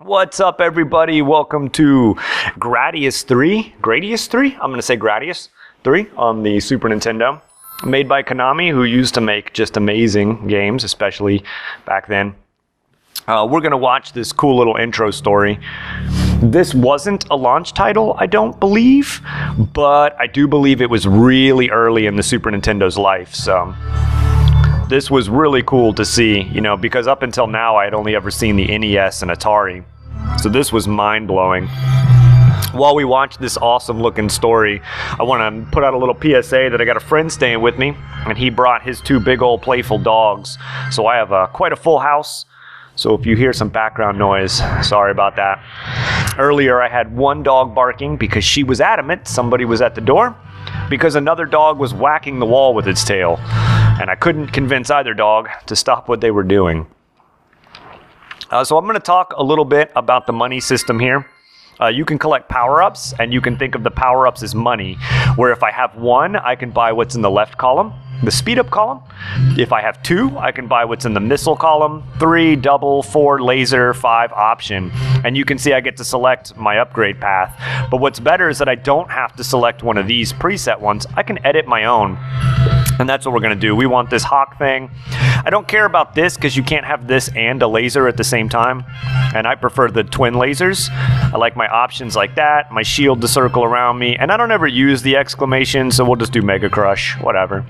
What's up, everybody? Welcome to Gradius 3. Gradius 3? I'm going to say Gradius 3 on the Super Nintendo. Made by Konami, who used to make just amazing games, especially back then. We're going to watch this cool little intro story. This wasn't a launch title, I don't believe, but I do believe it was really early in the Super Nintendo's life, so this was really cool to see, because up until now I had only ever seen the NES and Atari. So this was mind-blowing. While we watch this awesome-looking story, I want to put out a little PSA that I got a friend staying with me, and he brought his two big old playful dogs. So I have quite a full house. So if you hear some background noise, sorry about that. Earlier I had one dog barking because she was adamant somebody was at the door, because another dog was whacking the wall with its tail, and I couldn't convince either dog to stop what they were doing. So I'm going to talk a little bit about the money system here. You can collect power-ups, and you can think of the power-ups as money, where if I have one, I can buy what's in the left column, the speed-up column. If I have two, I can buy what's in the missile column, 3, double, 4, laser, 5, option. And you can see I get to select my upgrade path. But what's better is that I don't have to select one of these preset ones. I can edit my own. And that's what we're going to do. We want this hawk thing. I don't care about this because you can't have this and a laser at the same time. And I prefer the twin lasers. I like my options like that, my shield to circle around me. And I don't ever use the exclamation, so we'll just do Mega Crush, whatever.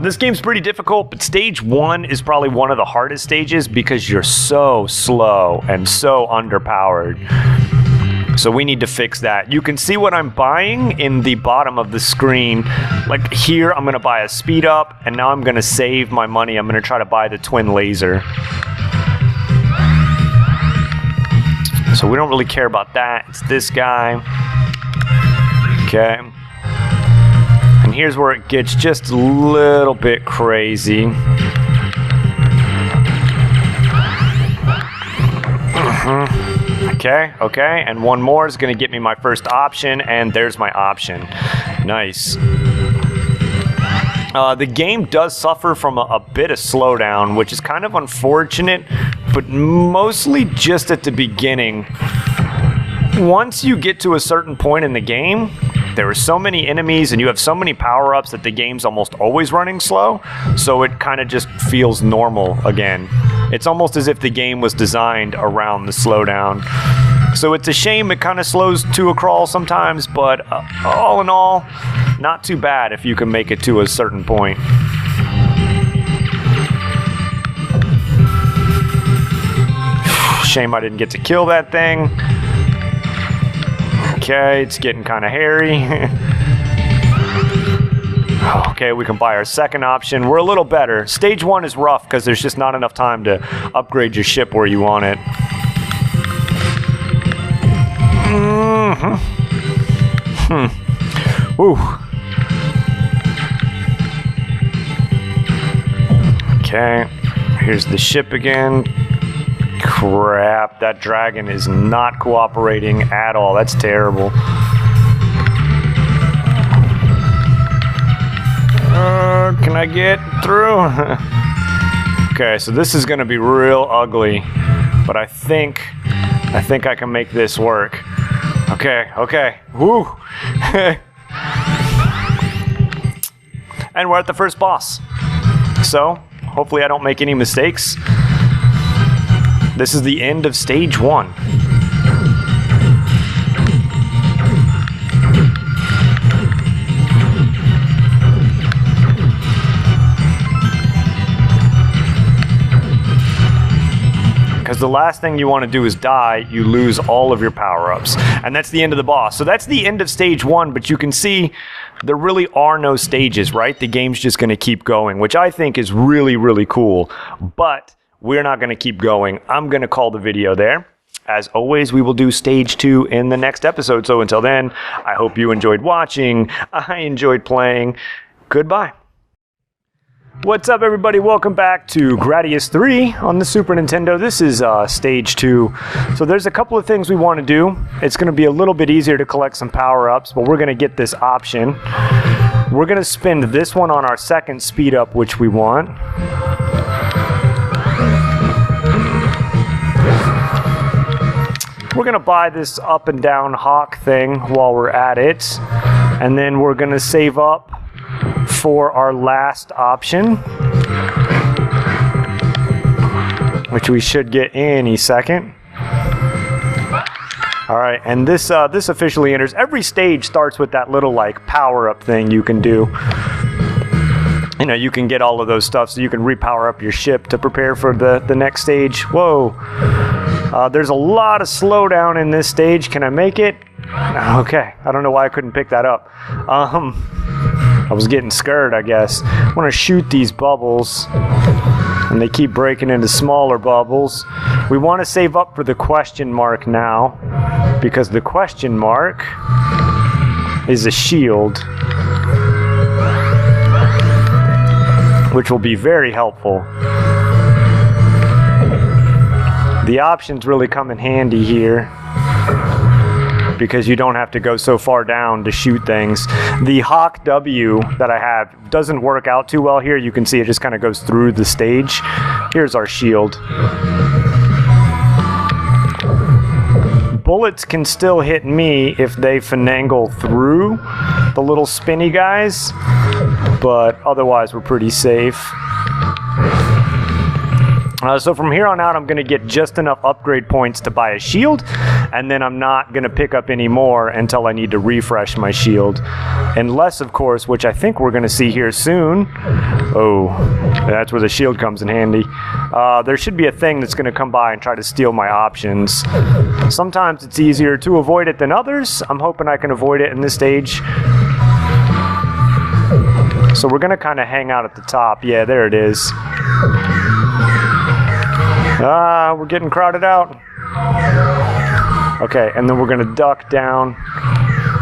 This game's pretty difficult, but stage 1 is probably one of the hardest stages because you're so slow and so underpowered. So we need to fix that. You can see what I'm buying in the bottom of the screen. Like here, I'm going to buy a speed up, and now I'm going to save my money. I'm going to try to buy the twin laser. So we don't really care about that. It's this guy. Okay. And here's where it gets just a little bit crazy. Okay, and one more is going to get me my first option, and there's my option. Nice. The game does suffer from a bit of slowdown, which is kind of unfortunate, but mostly just at the beginning. Once you get to a certain point in the game, there are so many enemies and you have so many power-ups that the game's almost always running slow, so it kind of just feels normal again. It's almost as if the game was designed around the slowdown. So it's a shame it kind of slows to a crawl sometimes, but all in all, not too bad if you can make it to a certain point. Shame I didn't get to kill that thing. Okay, it's getting kind of hairy. Okay, we can buy our second option. We're a little better. Stage 1 is rough because there's just not enough time to upgrade your ship where you want it. Woo. Okay, here's the ship again. Crap, that dragon is not cooperating at all. That's terrible. Can I get through? Okay, so this is going to be real ugly, but I think I can make this work. Okay. Woo! And we're at the first boss. So, hopefully I don't make any mistakes. This is the end of stage 1. Because the last thing you want to do is die, you lose all of your power-ups. And that's the end of the boss. So that's the end of stage 1, but you can see there really are no stages, right? The game's just going to keep going, which I think is really, really cool. But we're not going to keep going. I'm going to call the video there. As always, we will do stage 2 in the next episode. So until then, I hope you enjoyed watching. I enjoyed playing. Goodbye. What's up, everybody? Welcome back to Gradius 3 on the Super Nintendo. This is stage 2. So there's a couple of things we want to do. It's going to be a little bit easier to collect some power-ups, but we're going to get this option. We're going to spend this one on our second speed up, which we want. we're going to buy this up and down hawk thing while we're at it. And then we're going to save up for our last option, which we should get any second. All right, and this officially enters. Every stage starts with that little like power-up thing you can do. You know, you can get all of those stuff, so you can repower up your ship to prepare for the next stage. Whoa. There's a lot of slowdown in this stage. Can I make it? Okay, I don't know why I couldn't pick that up. I was getting scared, I guess. I want to shoot these bubbles, and they keep breaking into smaller bubbles. We want to save up for the question mark now, because the question mark is a shield, which will be very helpful. The options really come in handy here, because you don't have to go so far down to shoot things. The Hawk W that I have doesn't work out too well here. You can see it just kind of goes through the stage. Here's our shield. Bullets can still hit me if they finagle through the little spinny guys, but otherwise we're pretty safe. So from here on out, I'm going to get just enough upgrade points to buy a shield, and then I'm not going to pick up any more until I need to refresh my shield. Unless, of course, which I think we're going to see here soon. Oh, that's where the shield comes in handy. There should be a thing that's going to come by and try to steal my options. Sometimes it's easier to avoid it than others. I'm hoping I can avoid it in this stage. So we're going to kind of hang out at the top. Yeah, there it is. We're getting crowded out. Okay, and then we're going to duck down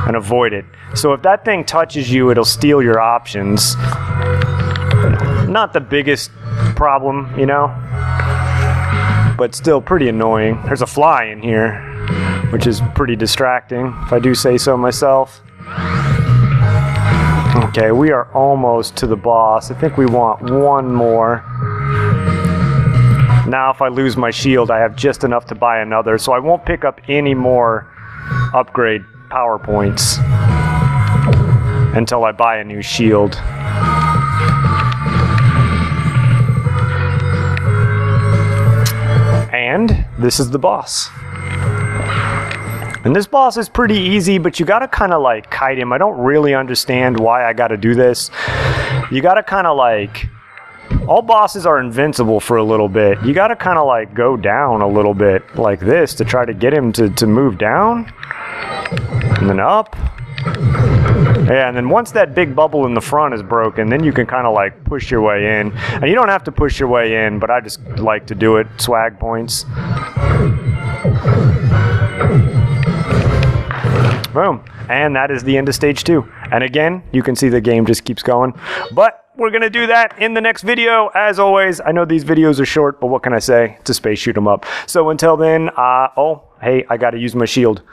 and avoid it. So if that thing touches you, it'll steal your options. Not the biggest problem, you know, but still pretty annoying. There's a fly in here, which is pretty distracting, if I do say so myself. Okay, we are almost to the boss. I think we want one more. Now if I lose my shield, I have just enough to buy another, so I won't pick up any more upgrade power points until I buy a new shield. And this is the boss. And this boss is pretty easy, but you gotta kind of like kite him. I don't really understand why I gotta do this. You gotta kind of like... All bosses are invincible for a little bit. You gotta kind of like go down a little bit like this to try to get him to move down. And then up. Yeah, and then once that big bubble in the front is broken, then you can kind of like push your way in. And you don't have to push your way in, but I just like to do it. Swag points. Boom. And that is the end of stage 2. And again, you can see the game just keeps going. But we're going to do that in the next video. As always, I know these videos are short, but what can I say? It's a space shoot 'em up. So until then, oh, hey, I got to use my shield.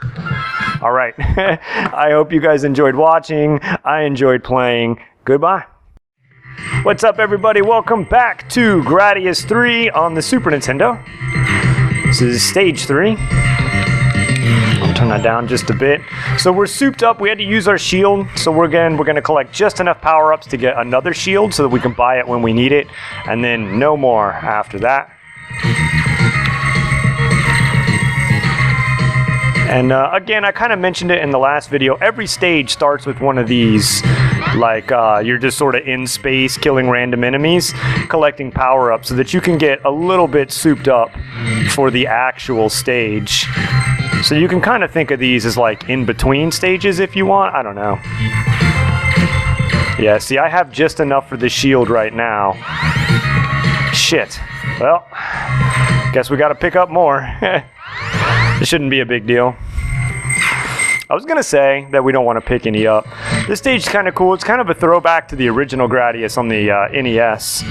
All right. I hope you guys enjoyed watching. I enjoyed playing. Goodbye. What's up, everybody? Welcome back to Gradius 3 on the Super Nintendo. This is stage 3. I'll turn that down just a bit. So we're souped up. We had to use our shield. So we're going to collect just enough power-ups to get another shield so that we can buy it when we need it. And then no more after that. And again, I kind of mentioned it in the last video. Every stage starts with one of these. Like you're just sort of in space killing random enemies, collecting power-ups so that you can get a little bit souped up for the actual stage. So you can kind of think of these as like in-between stages if you want. I don't know. Yeah, see, I have just enough for the shield right now. Shit. Well, guess we got to pick up more. It shouldn't be a big deal. I was going to say that we don't want to pick any up. This stage is kind of cool. It's kind of a throwback to the original Gradius on the NES.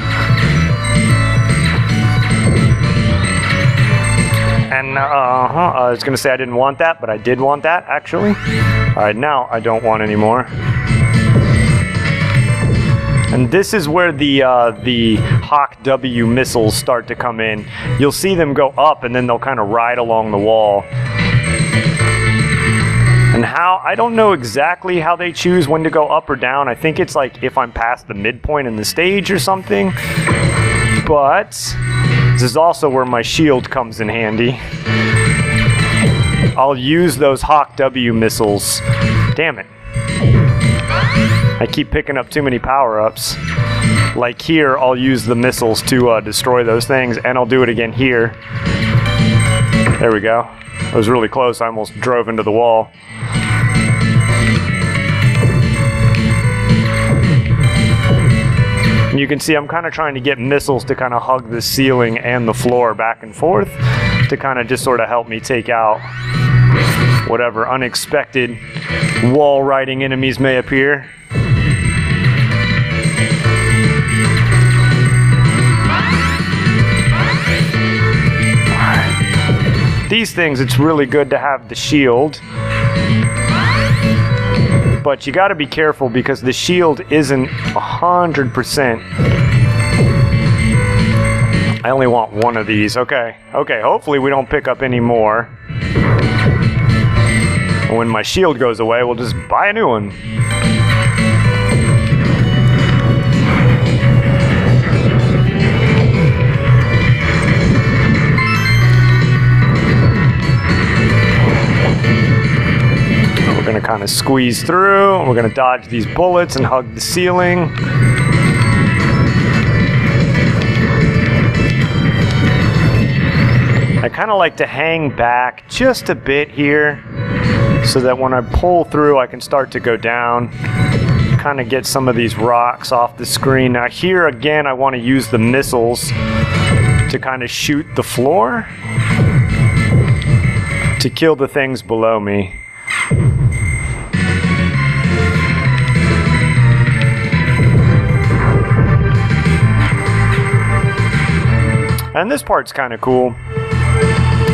And I was going to say I didn't want that, but I did want that, actually. All right, now I don't want any more. And this is where the Hawk W missiles start to come in. You'll see them go up, and then they'll kind of ride along the wall. how, I don't know exactly how they choose when to go up or down. I think it's like if I'm past the midpoint in the stage or something. But this is also where my shield comes in handy. I'll use those Hawk W missiles. Damn it. I keep picking up too many power-ups. Like here, I'll use the missiles to destroy those things, and I'll do it again here. There we go. It was really close. I almost drove into the wall. And you can see I'm kind of trying to get missiles to kind of hug the ceiling and the floor back and forth to kind of just sort of help me take out whatever unexpected wall riding enemies may appear. These things, it's really good to have the shield. But you got to be careful because the shield isn't 100%. I only want one of these. Okay, hopefully we don't pick up any more. When my shield goes away, we'll just buy a new one. We're going to kind of squeeze through. We're going to dodge these bullets and hug the ceiling. I kind of like to hang back just a bit here so that when I pull through, I can start to go down. Kind of get some of these rocks off the screen. Now here again, I want to use the missiles to kind of shoot the floor to kill the things below me. And this part's kind of cool.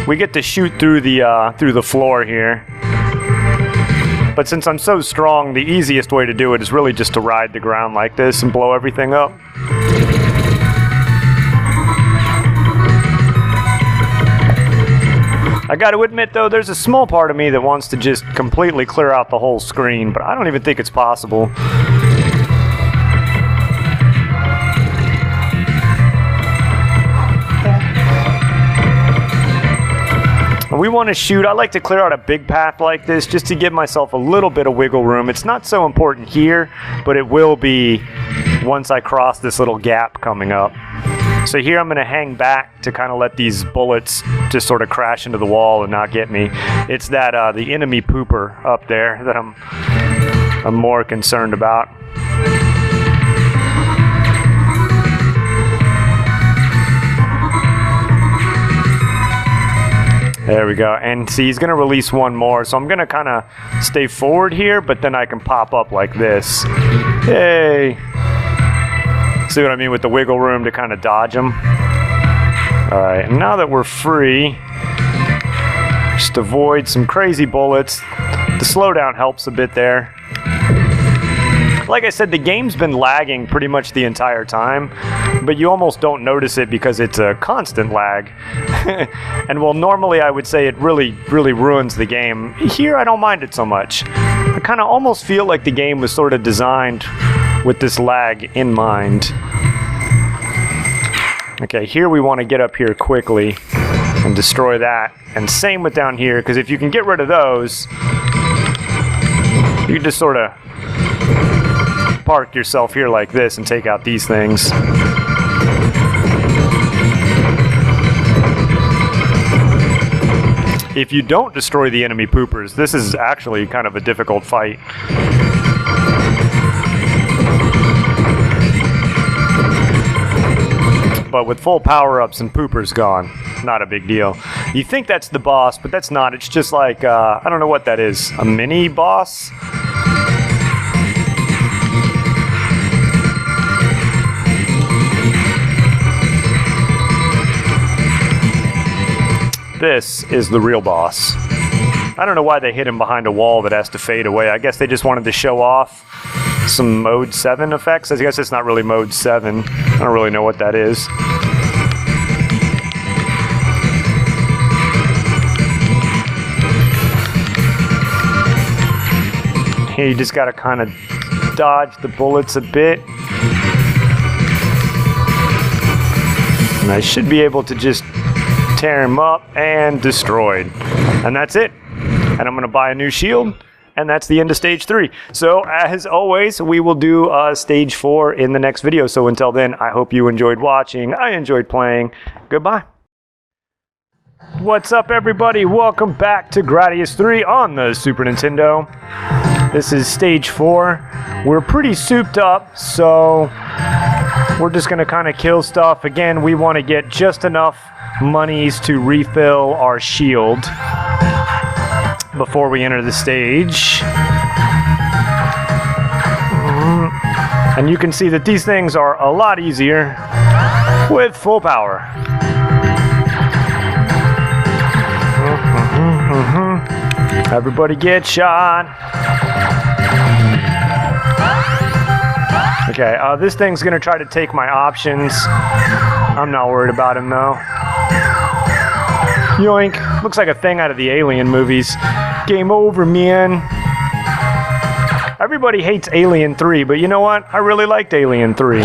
We get to shoot through the floor here. But since I'm so strong, the easiest way to do it is really just to ride the ground like this and blow everything up. I got to admit though, there's a small part of me that wants to just completely clear out the whole screen, but I don't even think it's possible. We want to shoot. I like to clear out a big path like this just to give myself a little bit of wiggle room. It's not so important here, but it will be once I cross this little gap coming up. So here I'm going to hang back to kind of let these bullets just sort of crash into the wall and not get me. It's that the enemy pooper up there that I'm more concerned about. There we go, and see, he's going to release one more, so I'm going to kind of stay forward here, but then I can pop up like this. Hey! See what I mean with the wiggle room to kind of dodge them? Alright, and now that we're free, just avoid some crazy bullets. The slowdown helps a bit there. Like I said, the game's been lagging pretty much the entire time, but you almost don't notice it because it's a constant lag. And well, normally I would say it really ruins the game. Here I don't mind it so much. I kind of almost feel like the game was sort of designed with this lag in mind. Okay, here we want to get up here quickly and destroy that. And same with down here, because if you can get rid of those, you can just sort of park yourself here like this and take out these things. If you don't destroy the enemy poopers, this is actually kind of a difficult fight. But with full power-ups and poopers gone, not a big deal. You think that's the boss, but that's not. It's just like, I don't know what that is. A mini boss? This is the real boss. I don't know why they hid him behind a wall that has to fade away. I guess they just wanted to show off some Mode 7 effects. I guess it's not really Mode 7. I don't really know what that is. You just gotta kind of dodge the bullets a bit. And I should be able to just tear him up and destroyed. And that's it. And I'm gonna buy a new shield. And that's the end of stage 3. So as always, we will do stage 4 in the next video. So until then, I hope you enjoyed watching. I enjoyed playing. Goodbye. What's up, everybody? Welcome back to Gradius 3 on the Super Nintendo. This is stage 4. We're pretty souped up, so we're just gonna kind of kill stuff. Again, we want to get just enough monies to refill our shield before we enter the stage. And you can see that these things are a lot easier with full power. Everybody get shot. Okay, this thing's gonna try to take my options. I'm not worried about him though. Yoink. Looks like a thing out of the Alien movies. Game over, man. Everybody hates Alien 3, but you know what? I really liked Alien 3.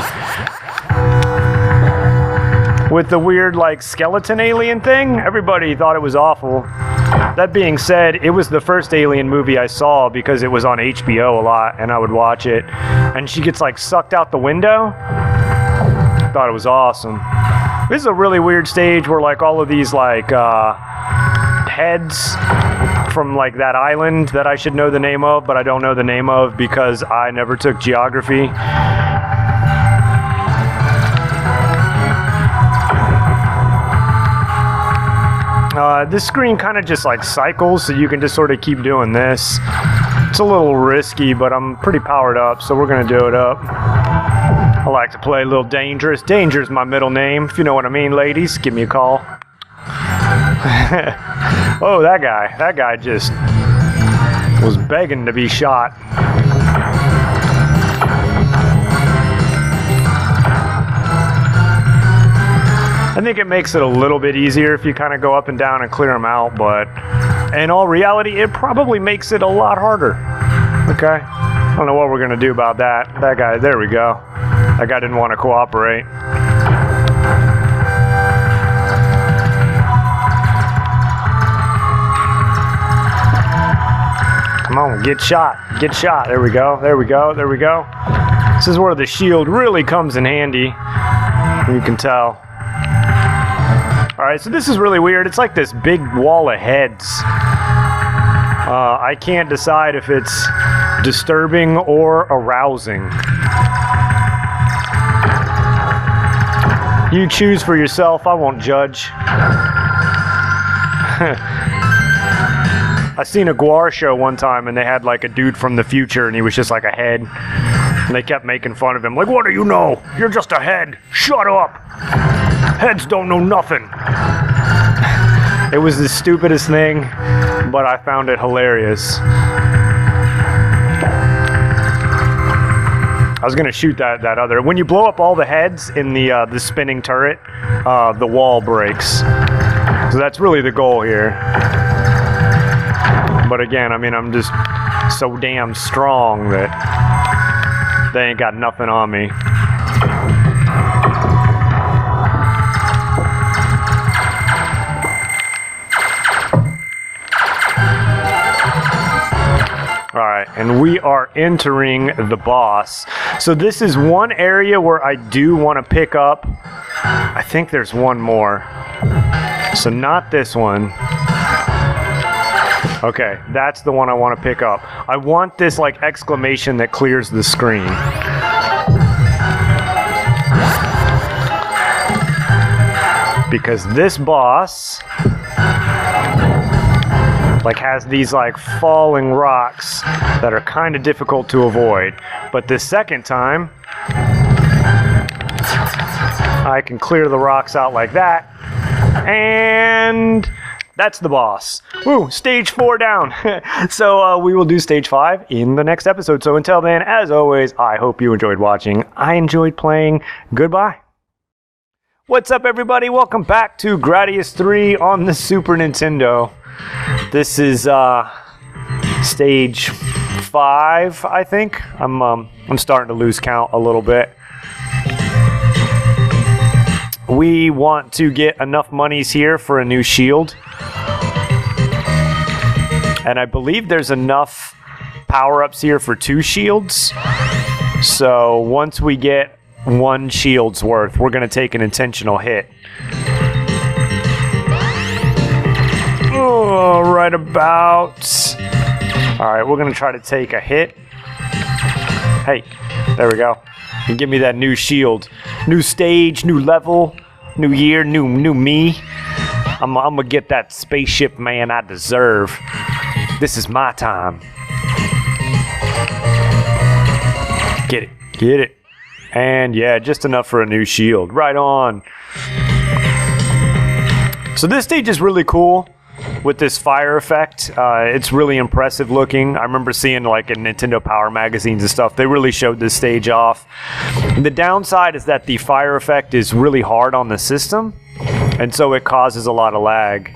With the weird, like, skeleton alien thing, everybody thought it was awful. That being said, it was the first Alien movie I saw because it was on HBO a lot, and I would watch it. And she gets, like, sucked out the window. Thought it was awesome. This is a really weird stage where, like, all of these, like, heads from, like, that island that I should know the name of, but I don't know the name of because I never took geography. This screen kind of just, like, cycles, so you can just sort of keep doing this. It's a little risky, but I'm pretty powered up, so we're going to do it up. I like to play a little dangerous. Danger's my middle name, if you know what I mean, ladies. Give me a call. Oh, that guy just was begging to be shot. I think it makes it a little bit easier if you kind of go up and down and clear them out, but in all reality, it probably makes it a lot harder. Okay? I don't know what we're going to do about that. That guy, there we go. That guy didn't want to cooperate. Come on, get shot. Get shot. There we go. There we go. There we go. This is where the shield really comes in handy. You can tell. Alright, so this is really weird. It's like this big wall of heads. I can't decide if it's disturbing or arousing. You choose for yourself. I won't judge. I seen a Guar show one time and they had like a dude from the future and he was just like a head. And they kept making fun of him. Like, what do you know? You're just a head. Shut up. Heads don't know nothing. It was the stupidest thing, but I found it hilarious. I was gonna shoot that other. When you blow up all the heads in the spinning turret, the wall breaks. So that's really the goal here. But again, I mean, I'm just so damn strong that they ain't got nothing on me. Alright, and we are entering the boss. So this is one area where I do want to pick up. I think there's one more. So not this one. Okay, that's the one I want to pick up. I want this like exclamation that clears the screen. Because this boss like has these like falling rocks that are kind of difficult to avoid. But the second time, I can clear the rocks out like that. And that's the boss. Woo, stage 4 down. So we will do stage 5 in the next episode. So until then, as always, I hope you enjoyed watching. I enjoyed playing. Goodbye. What's up, everybody? Welcome back to Gradius 3 on the Super Nintendo. This is stage 5. 5, I think. I'm starting to lose count a little bit. We want to get enough monies here for a new shield. And I believe there's enough power-ups here for 2 shields. So once we get 1 shield's worth, we're going to take an intentional hit. Oh, right about. All right, we're going to try to take a hit. Hey, there we go. And give me that new shield. New stage, new level, new year, new me. I'm going to get that spaceship man I deserve. This is my time. Get it. Get it. And yeah, just enough for a new shield. Right on. So this stage is really cool with this fire effect. It's really impressive looking. I remember seeing like in Nintendo Power magazines and stuff, they really showed this stage off. The downside is that the fire effect is really hard on the system, and so it causes a lot of lag.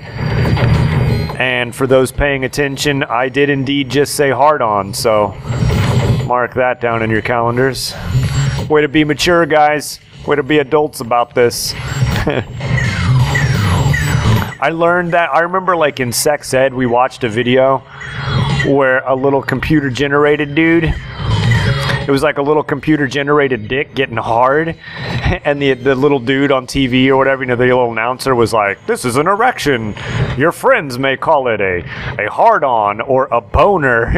And for those paying attention, I did indeed just say hard on, so mark that down in your calendars. Way to be mature, guys. Way to be adults about this. I learned that, I remember like in sex ed, we watched a video where a little computer generated dude, it was like a little computer generated dick getting hard, and the little dude on TV or whatever, you know, the little announcer was like, this is an erection. Your friends may call it a hard-on or a boner.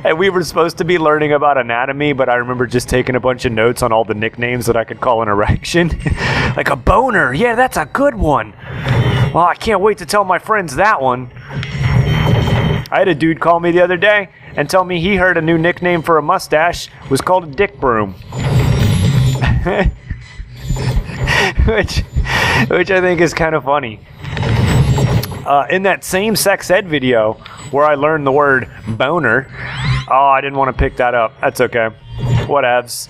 And we were supposed to be learning about anatomy, but I remember just taking a bunch of notes on all the nicknames that I could call an erection. Like a boner, yeah, that's a good one. Well, I can't wait to tell my friends that one. I had a dude call me the other day and tell me he heard a new nickname for a mustache was called a dick broom. which I think is kind of funny. In that same sex ed video where I learned the word boner, oh, I didn't want to pick that up. That's okay. Whatevs.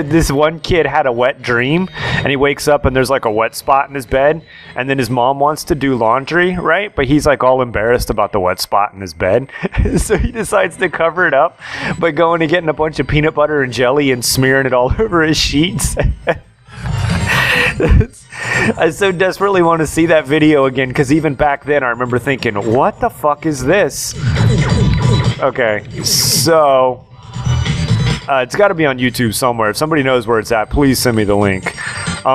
This one kid had a wet dream, and he wakes up and there's like a wet spot in his bed, and then his mom wants to do laundry, right? But he's like all embarrassed about the wet spot in his bed. So he decides to cover it up by going and getting a bunch of peanut butter and jelly and smearing it all over his sheets. I so desperately want to see that video again, because even back then I remember thinking, what the fuck is this? Okay, so it's got to be on YouTube somewhere. If somebody knows where it's at, please send me the link.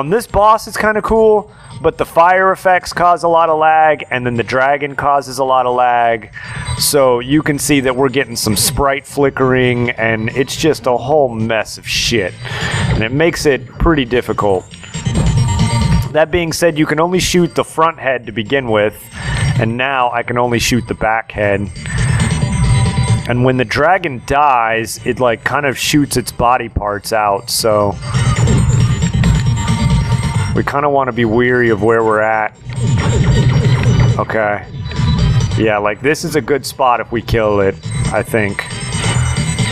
This boss is kind of cool, but the fire effects cause a lot of lag, and then the dragon causes a lot of lag. So you can see that we're getting some sprite flickering, and it's just a whole mess of shit. And it makes it pretty difficult. That being said, you can only shoot the front head to begin with, and now I can only shoot the back head. And when the dragon dies, it like kind of shoots its body parts out, so we kind of want to be weary of where we're at. Okay. Yeah, like this is a good spot if we kill it, I think.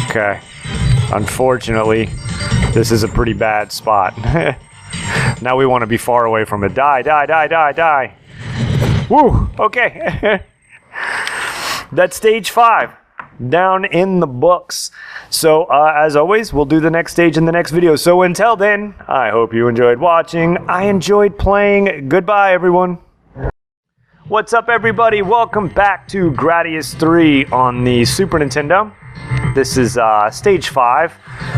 Okay. Unfortunately, this is a pretty bad spot. Now we want to be far away from it. Die, die, die, die, die. Woo! Okay. That's stage 5. Down in the books. So, as always, we'll do the next stage in the next video. So until then, I hope you enjoyed watching. I enjoyed playing. Goodbye, everyone. What's up, everybody? Welcome back to Gradius 3 on the Super Nintendo. This is stage 5,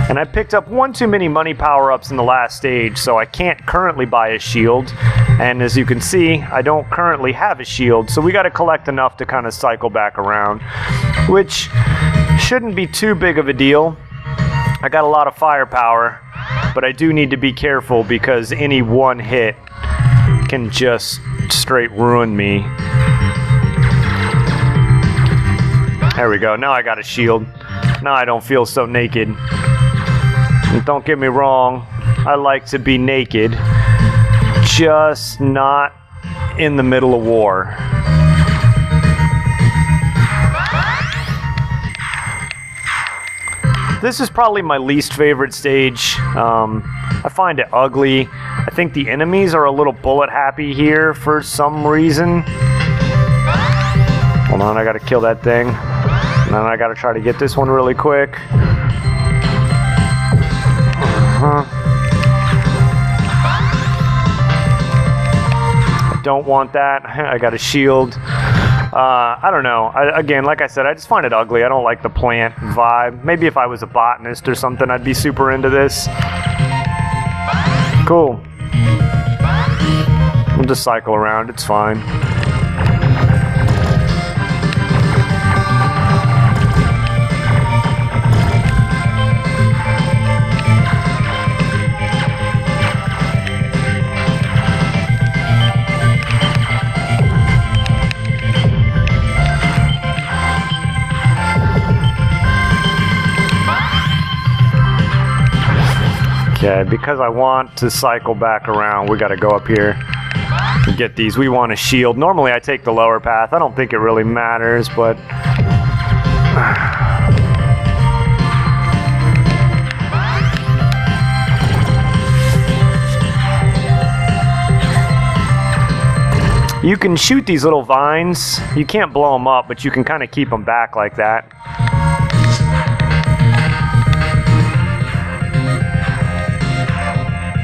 and I picked up one too many money power-ups in the last stage, so I can't currently buy a shield. And as you can see, I don't currently have a shield, so we got to collect enough to kind of cycle back around, which shouldn't be too big of a deal. I got a lot of firepower, but I do need to be careful because any one hit can just straight ruin me. There we go. Now I got a shield. Now I don't feel so naked. And don't get me wrong, I like to be naked, just not in the middle of war. This is probably my least favorite stage. I find it ugly. I think the enemies are a little bullet happy here for some reason. Hold on, I gotta kill that thing. And then I gotta try to get this one really quick. I don't want that. I got a shield. I don't know. Again, like I said, I just find it ugly. I don't like the plant vibe. Maybe if I was a botanist or something, I'd be super into this. Cool. We'll just cycle around. It's fine. Okay, because I want to cycle back around, we got to go up here and get these. We want a shield. Normally I take the lower path. I don't think it really matters, but... You can shoot these little vines. You can't blow them up, but you can kind of keep them back like that.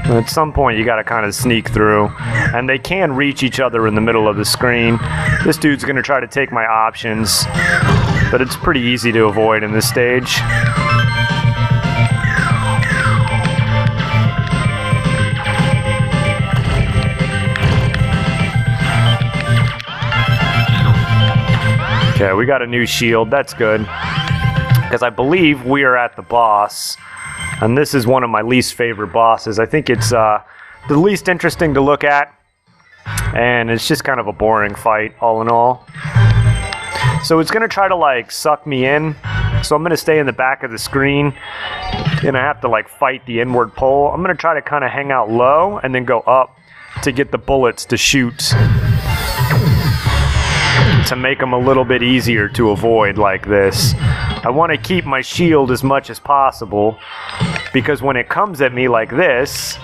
At some point you gotta kind of sneak through, and they can reach each other in the middle of the screen. This dude's gonna try to take my options, but it's pretty easy to avoid in this stage. Okay, we got a new shield. That's good, because I believe we are at the boss. And this is one of my least favorite bosses. I think it's the least interesting to look at. And it's just kind of a boring fight, all in all. So it's going to try to, like, suck me in. So I'm going to stay in the back of the screen. And I have to, like, fight the inward pull. I'm going to try to kind of hang out low and then go up to get the bullets to shoot. To make them a little bit easier to avoid like this. I want to keep my shield as much as possible, because when it comes at me like this,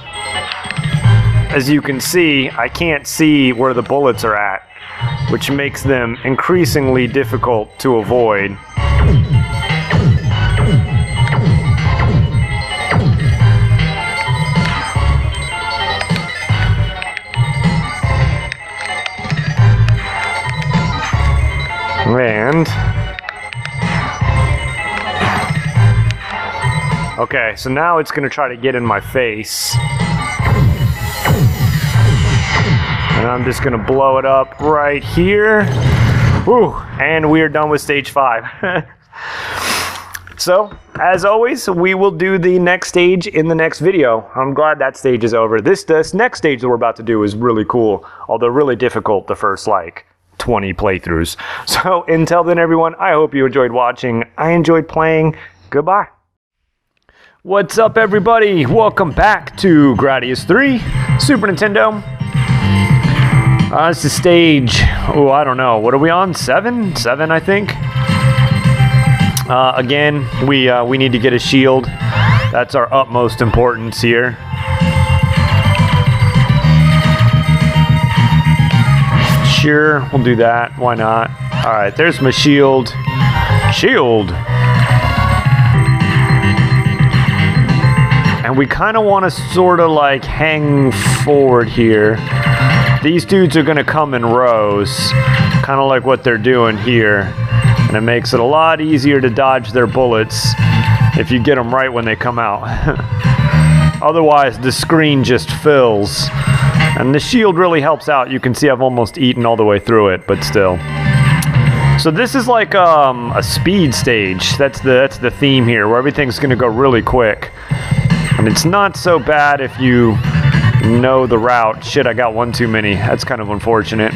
as you can see, I can't see where the bullets are at, which makes them increasingly difficult to avoid. And okay, so now it's gonna try to get in my face. And I'm just gonna blow it up right here. Whew, and we are done with stage 5. So, as always, we will do the next stage in the next video. I'm glad that stage is over. This next stage that we're about to do is really cool, although really difficult the first, like, 20 playthroughs. So until then, everyone, I hope you enjoyed watching. I enjoyed playing. Goodbye. What's up, everybody? Welcome back to Gradius 3 Super Nintendo. This is stage, oh, I don't know, what are we on? 7, I think. Again, we need to get a shield. That's our utmost importance here. Sure, we'll do that. Why not? All right, there's my shield. Shield. And we kind of want to sort of like hang forward here. These dudes are going to come in rows, kind of like what they're doing here. And it makes it a lot easier to dodge their bullets if you get them right when they come out. Otherwise, the screen just fills. And the shield really helps out. You can see I've almost eaten all the way through it, but still. So this is like a speed stage. That's the theme here, where everything's going to go really quick. And it's not so bad if you know the route. Shit, I got one too many. That's kind of unfortunate.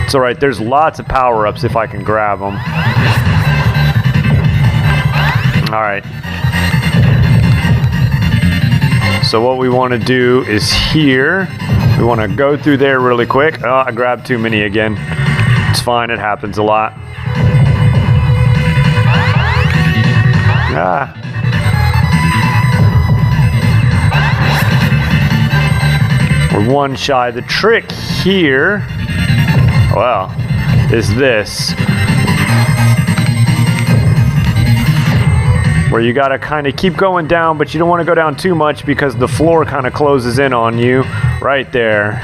It's alright, there's lots of power-ups if I can grab them. Alright. So what we want to do is here. We want to go through there really quick. Oh, I grabbed too many again. It's fine, it happens a lot. Ah. We're one shy. The trick here, well, is this. where you gotta kind of keep going down, but you don't want to go down too much because the floor kind of closes in on you right there.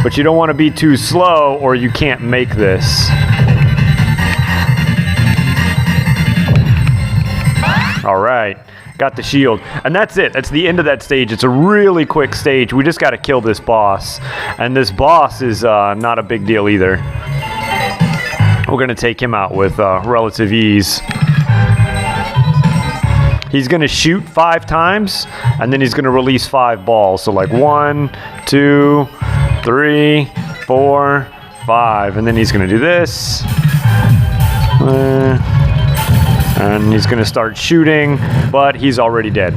But you don't want to be too slow or you can't make this. All right, got the shield. And that's it. That's the end of that stage. It's a really quick stage. We just got to kill this boss. And this boss is not a big deal either. We're going to take him out with relative ease. He's going to shoot 5 times, and then he's going to release 5 balls. So like 1, 2, 3, 4, 5. And then he's going to do this. And he's going to start shooting, but he's already dead.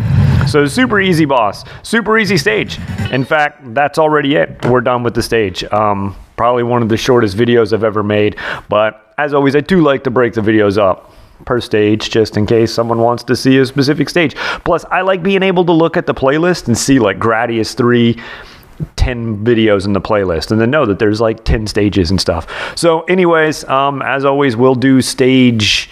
So super easy boss. Super easy stage. In fact, that's already it. We're done with the stage. Probably one of the shortest videos I've ever made. But as always, I do like to break the videos up per stage, just in case someone wants to see a specific stage. Plus, I like being able to look at the playlist and see like Gradius 3, 10 videos in the playlist, and then know that there's like 10 stages and stuff. So anyways, as always, we'll do stage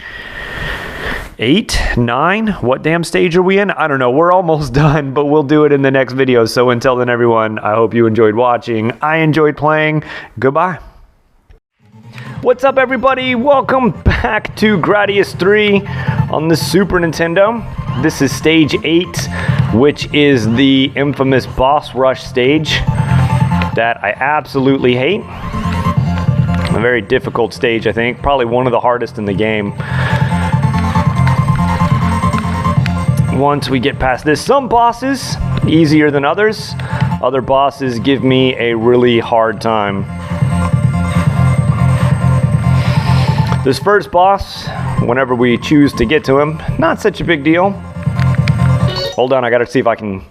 8, 9, what damn stage are we in? I don't know, we're almost done, but we'll do it in the next video. So until then, everyone, I hope you enjoyed watching. I enjoyed playing. Goodbye. What's up, everybody? Welcome back to Gradius 3 on the Super Nintendo. This is stage 8, which is the infamous boss rush stage that I absolutely hate. A very difficult stage, I think. Probably one of the hardest in the game. Once we get past this, some bosses easier than others. Other bosses give me a really hard time. This first boss, whenever we choose to get to him, not such a big deal. Hold on, I gotta see if I can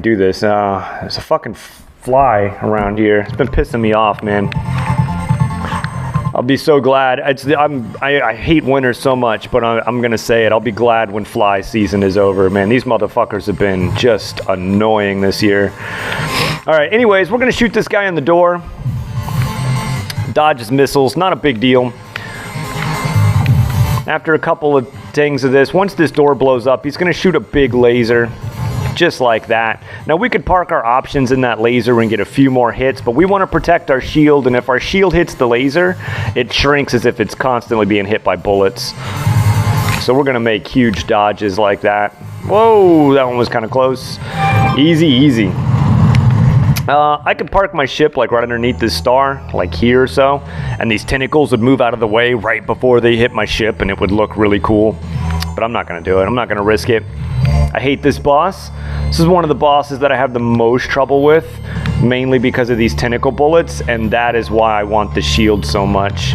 do this. There's a fucking fly around here. It's been pissing me off, man. I'll be so glad. I hate winter so much, but I'm gonna say it. I'll be glad when fly season is over, man. These motherfuckers have been just annoying this year. All right, anyways, we're gonna shoot this guy in the door. Dodge his missiles, not a big deal. After a couple of things of this, once this door blows up, he's gonna shoot a big laser. Just like that. Now we could park our options in that laser and get a few more hits, but we want to protect our shield, and if our shield hits the laser, it shrinks as if it's constantly being hit by bullets. So we're going to make huge dodges like that. Whoa, that one was kind of close. Easy, easy. I could park my ship like right underneath this star, like here or so, and these tentacles would move out of the way right before they hit my ship, and it would look really cool. But I'm not going to do it. I'm not going to risk it. I hate this boss. This is one of the bosses that I have the most trouble with, mainly because of these tentacle bullets, and that is why I want the shield so much.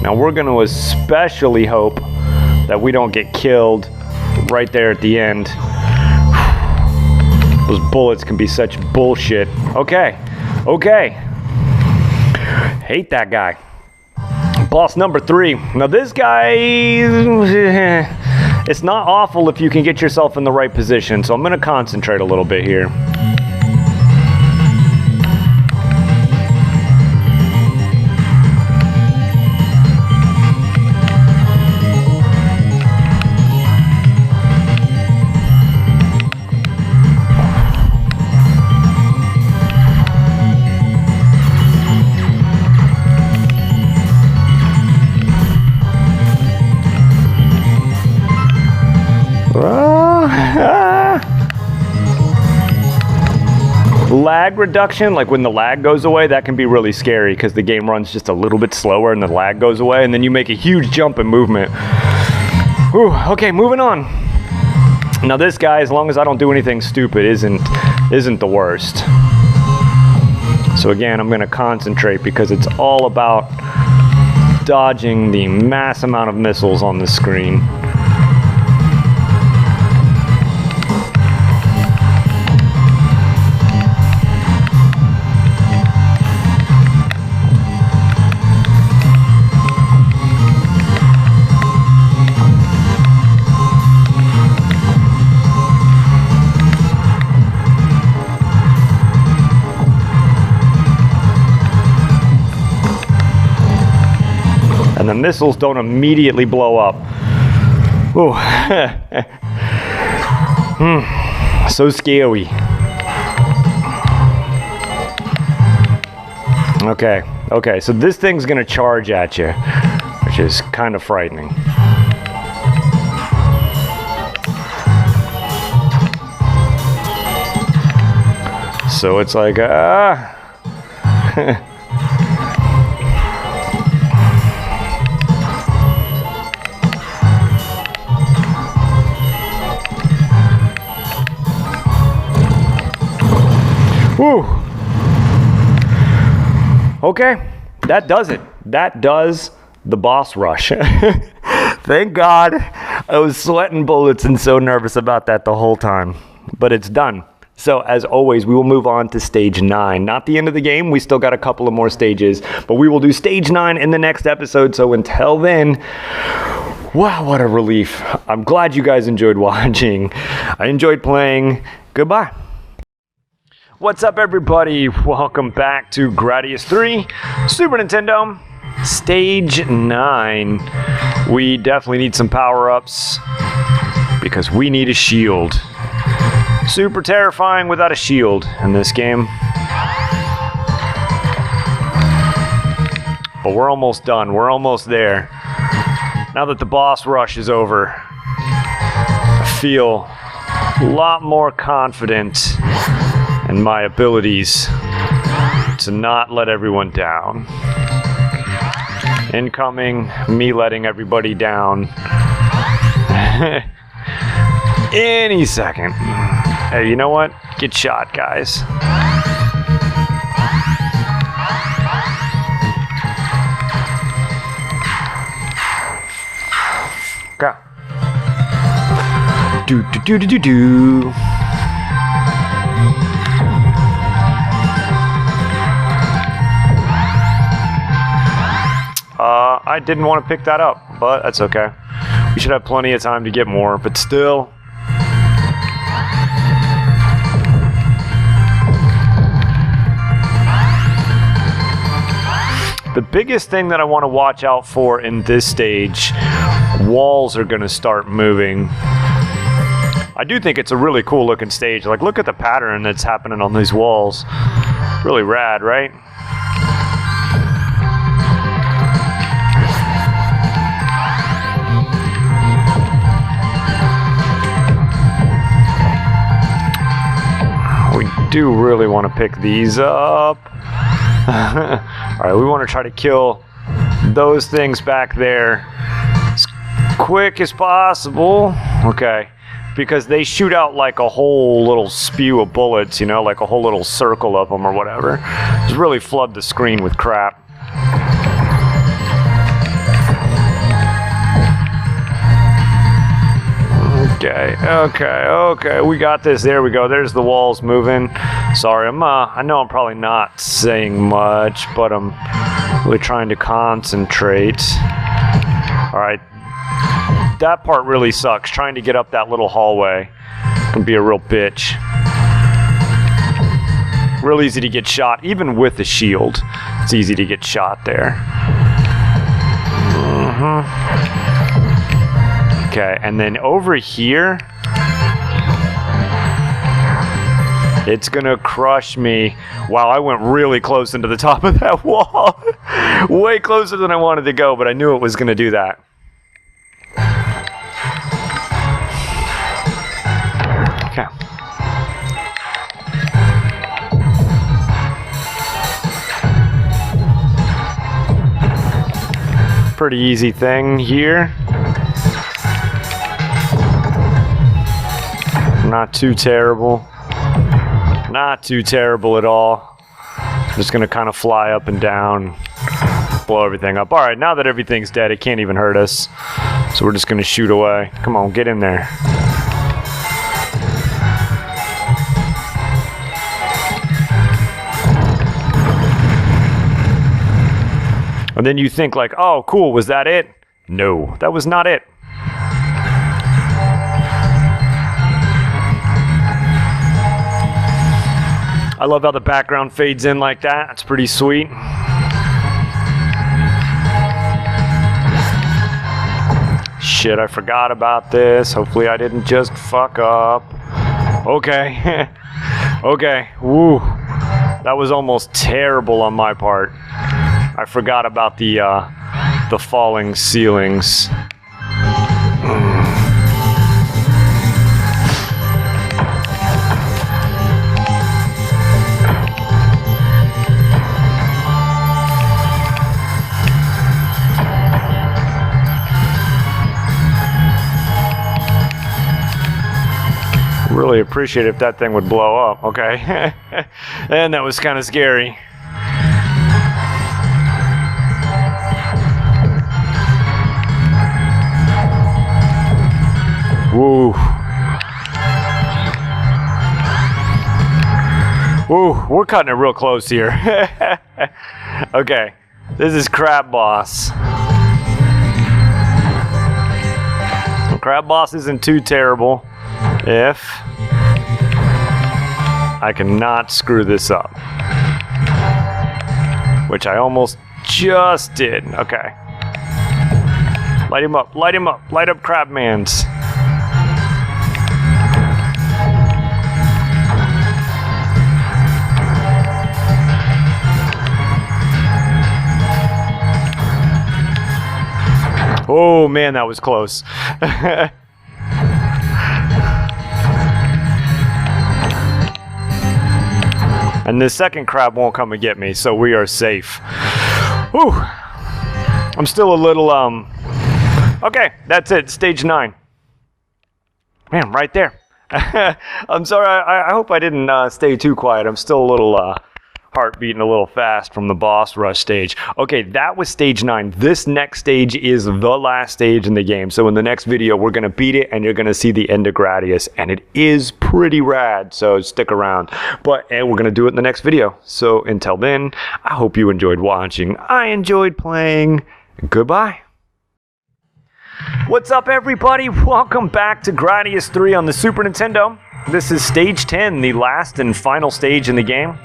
Now we're going to especially hope that we don't get killed right there at the end. Those bullets can be such bullshit. Okay, okay. Hate that guy. Boss number 3. Now this guy, it's not awful if you can get yourself in the right position, so I'm going to concentrate a little bit here. Lag reduction, like when the lag goes away, that can be really scary because the game runs just a little bit slower and the lag goes away, and then you make a huge jump in movement. Whew, okay, moving on. Now this guy, as long as I don't do anything stupid, isn't the worst. So again, I'm going to concentrate because it's all about dodging the mass amount of missiles on the screen. the missiles don't immediately blow up. Ooh. So scary. Okay, so this thing's gonna charge at you, which is kind of frightening. So it's like, Woo! Okay, that does it. That does the boss rush. Thank God. I was sweating bullets and so nervous about that the whole time. But it's done. So as always, we will move on to stage 9. Not the end of the game. We still got a couple of more stages. But we will do stage 9 in the next episode. So until then, wow, what a relief. I'm glad you guys enjoyed watching. I enjoyed playing. Goodbye. What's up, everybody? Welcome back to Gradius 3, Super Nintendo, Stage 9. We definitely need some power-ups because we need a shield. Super terrifying without a shield in this game. But we're almost done. We're almost there. Now that the boss rush is over, I feel a lot more confident and my abilities to not let everyone down. Incoming, me letting everybody down. Any second. Hey, you know what? Get shot, guys. Okay. Do do do do do do. I didn't want to pick that up, but that's okay. We should have plenty of time to get more, but still. The biggest thing that I want to watch out for in this stage, walls are going to start moving. I do think it's a really cool looking stage. Like, look at the pattern that's happening on these walls. Really rad, right? Do really want to pick these up. Alright, we want to try to kill those things back there as quick as possible. Okay, because they shoot out like a whole little spew of bullets, you know, like a whole little circle of them or whatever. Just really flood the screen with crap. Okay, we got this. There we go. There's the walls moving. Sorry, I know I'm probably not saying much, but I'm really trying to concentrate. All right, that part really sucks. Trying to get up that little hallway can be a real bitch. Real easy to get shot, even with the shield. It's easy to get shot there. Okay, and then over here, it's gonna crush me. Wow, I went really close into the top of that wall. Way closer than I wanted to go, but I knew it was gonna do that. Okay. Pretty easy thing here. Not too terrible. Not too terrible at all. Just gonna kind of fly up and down, blow everything up. Alright, now that everything's dead, it can't even hurt us. So we're just gonna shoot away. Come on, get in there. And then you think like, oh, cool, was that it? No, that was not it. I love how the background fades in like that. It's pretty sweet. shit, I forgot about this. Hopefully I didn't just fuck up. Okay. Okay. Woo. That was almost terrible on my part. I forgot about the falling ceilings. Really appreciate if that thing would blow up. Okay. And that was kind of scary. Woo. Woo, we're cutting it real close here. Okay, this is Crab Boss. Crab Boss isn't too terrible if I cannot screw this up. Which I almost just did. Okay. Light him up, light him up, light up Crabmans. Oh man, that was close. And the second crab won't come and get me, so we are safe. Whew. I'm still a little, okay, that's it, stage 9. Man, right there. I'm sorry, I hope I didn't stay too quiet. I'm still a little, heart beating a little fast from the boss rush stage. Okay, that was stage 9. This next stage is the last stage in the game. So in the next video, we're going to beat it and you're going to see the end of Gradius. And it is pretty rad, so stick around. And we're going to do it in the next video. So until then, I hope you enjoyed watching. I enjoyed playing. Goodbye. What's up, everybody? Welcome back to Gradius 3 on the Super Nintendo. This is stage 10, the last and final stage in the game.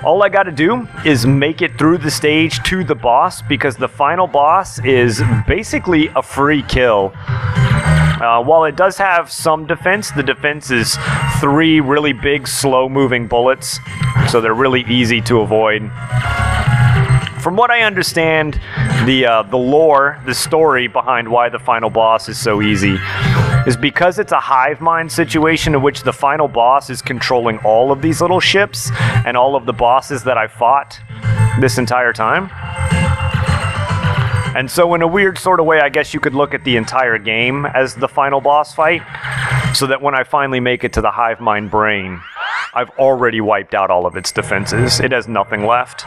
All I got to do is make it through the stage to the boss, because the final boss is basically a free kill. While it does have some defense, the defense is 3 really big, slow-moving bullets, so they're really easy to avoid. From what I understand, the lore, the story behind why the final boss is so easy is because it's a hive mind situation in which the final boss is controlling all of these little ships and all of the bosses that I fought this entire time. And so in a weird sort of way, I guess you could look at the entire game as the final boss fight, so that when I finally make it to the hive mind brain, I've already wiped out all of its defenses. It has nothing left.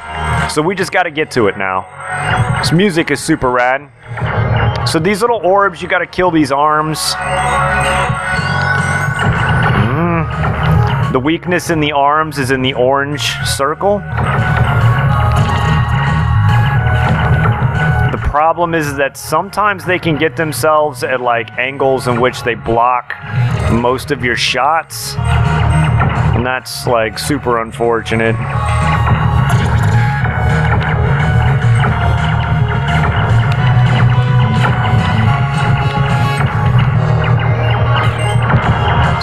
So we just got to get to it now. This music is super rad. So these little orbs, you got to kill these arms. The weakness in the arms is in the orange circle. The problem is that sometimes they can get themselves at like angles in which they block most of your shots. And that's like super unfortunate.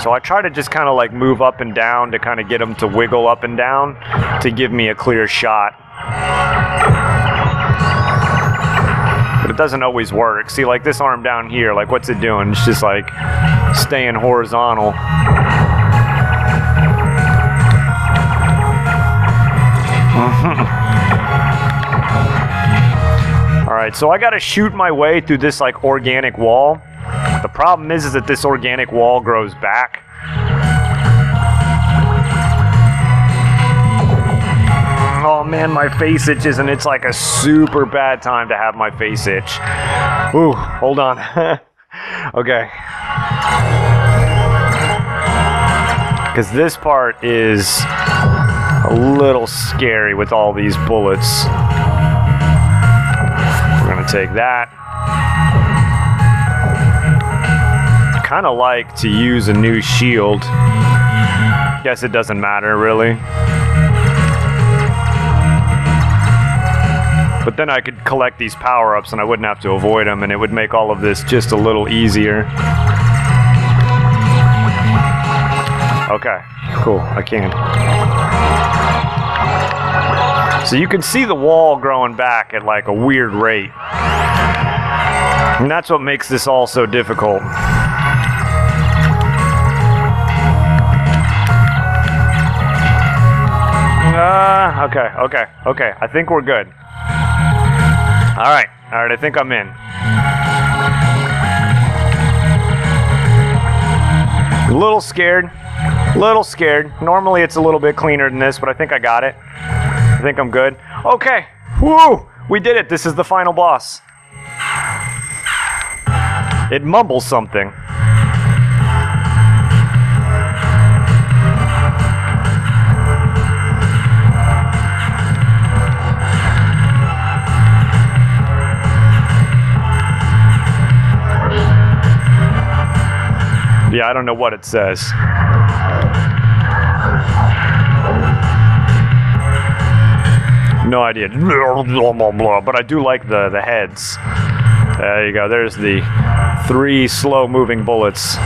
So I try to just kind of like move up and down to kind of get them to wiggle up and down to give me a clear shot. But it doesn't always work. See, like this arm down here, like what's it doing? It's just like staying horizontal. Alright, so I gotta shoot my way through this like organic wall. The problem is that this organic wall grows back. Oh man, my face itches, and it's like a super bad time to have my face itch. Ooh, hold on. Okay. Because this part is a little scary with all these bullets. We're gonna take that. I kind of like to use a new shield. Guess it doesn't matter really. But then I could collect these power-ups and I wouldn't have to avoid them, and it would make all of this just a little easier. Okay, cool, I can. So you can see the wall growing back at like a weird rate. And that's what makes this all so difficult. Okay. I think we're good. Alright, I think I'm in. A little scared. Normally it's a little bit cleaner than this, but I think I got it. I think I'm good. Okay. Woo! We did it. This is the final boss. It mumbles something. Yeah, I don't know what it says. No idea. But I do like the heads. There you go. There's the 3 slow-moving bullets.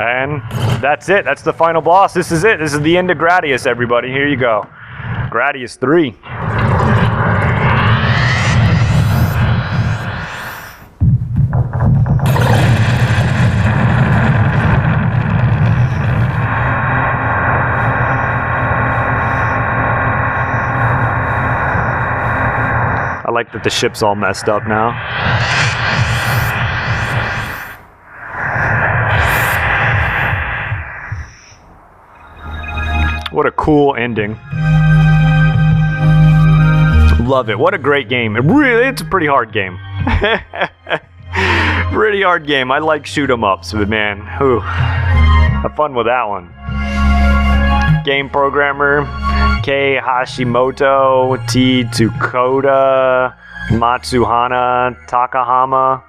And that's it. That's the final boss. This is it. This is the end of Gradius, everybody. Here you go. Gradius 3. I like that the ship's all messed up now. What a cool ending. Love it. What a great game. It's a pretty hard game. Pretty hard game. I like shoot 'em ups, but man, whew, have fun with that one. Game programmer Kei Hashimoto, T. Tsukoda, Matsuhana Takahama.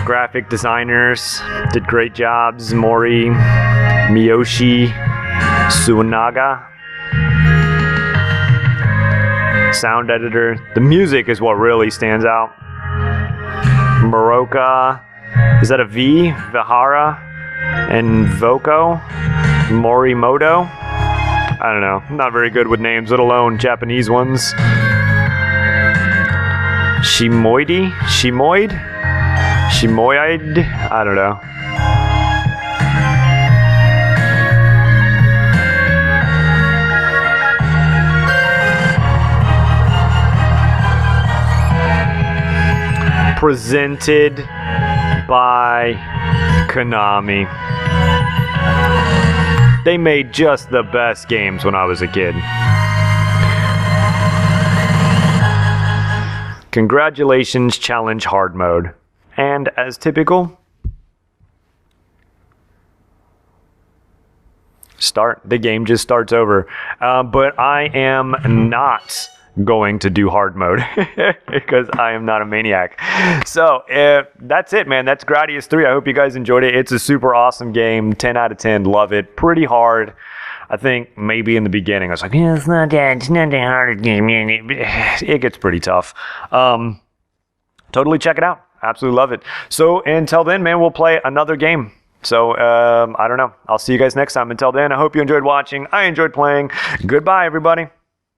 Graphic designers did great jobs. Mori Miyoshi Sunaga. Sound editor. The music is what really stands out. Moroka. Is that a V? Vihara and Voko. Morimoto. I don't know. I'm not very good with names, let alone Japanese ones. Shimoid? Shimoid? I don't know. Presented by Konami. They made just the best games when I was a kid. Congratulations, Challenge Hard Mode. And as typical, the game just starts over. But I am not going to do hard mode because I am not a maniac. So that's it, man. That's Gradius 3. I hope you guys enjoyed it. It's a super awesome game. 10 out of 10. Love it. Pretty hard. I think maybe in the beginning I was like, yeah, it's not that hard game. It gets pretty tough. Totally check it out. Absolutely love it. So until then, man, we'll play another game. So I don't know. I'll see you guys next time. Until then, I hope you enjoyed watching. I enjoyed playing. Goodbye, everybody.